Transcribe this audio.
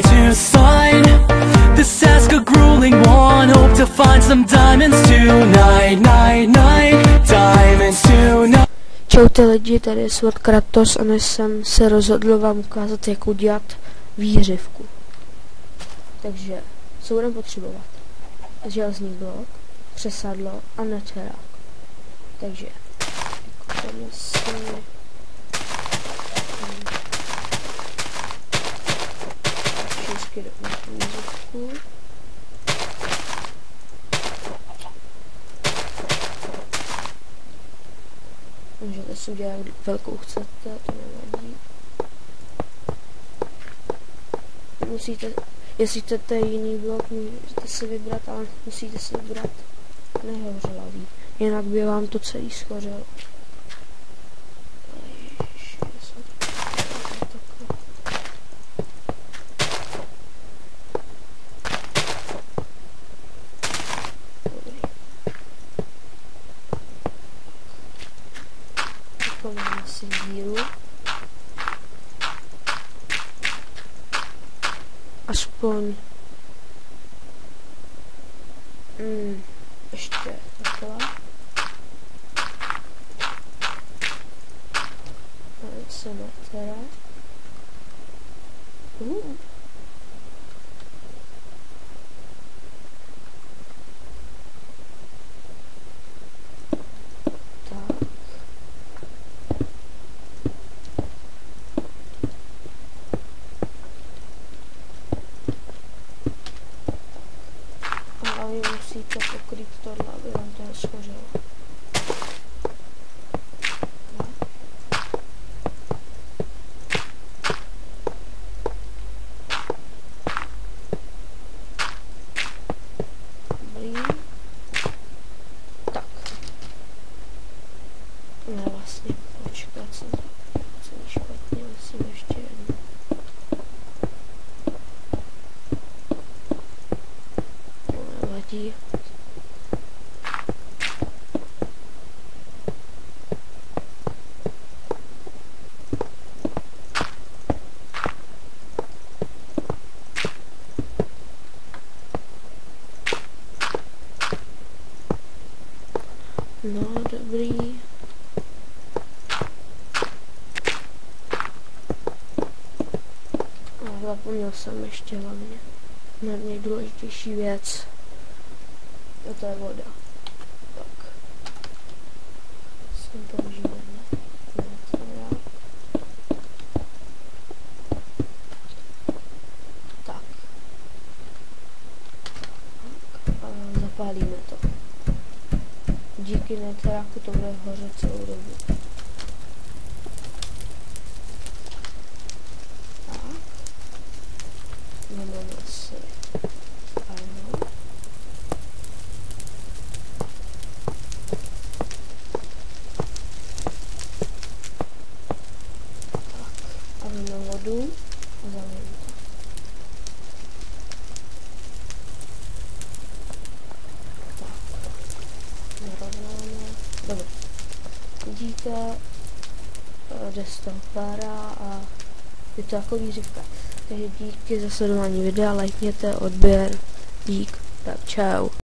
to sign this task a grueling one. Hope to find some diamonds tonight, night, night, diamonds tonight. Čaute lidi, tady je Sword Kratos a dnes jsem se rozhodl vám ukázat, jak udělat výhřivku. Takže, co budeme potřebovat? Železný blok, přesadlo a netherák. Takže, kupujeme si všechny do výhřivku. Můžete si udělat, jak velkou chcete, to nevadí. Musíte, jestli chcete jiný blok, můžete si vybrat, ale musíte si vybrat nehořlavý, jinak by vám to celý schořelo. Máme si díru. Aspoň ještě takhle. Tady se netera. A vy musíte pokrýt tohle, aby vám to neschořilo. Dobrý. Tak. Ne, vlastně, počkat, jsem to celý špatně, musím ještě jednou. Nevadí. No, dobrý. A zapomněl jsem ještě hlavně na nejdůležitější věc. A to je voda. Tak. S tím použijeme. Tak. A zapálíme to. Díky netheráku to bude hořet celou dobu. Tak. Jdeme si spálnout. Tak. A jdeme vodu a zalijeme to. Dobře. Vidíte, jde z toho pára a je to jako výřivka. Takže díky za sledování videa, lajkněte, odběr, dík, tak čau.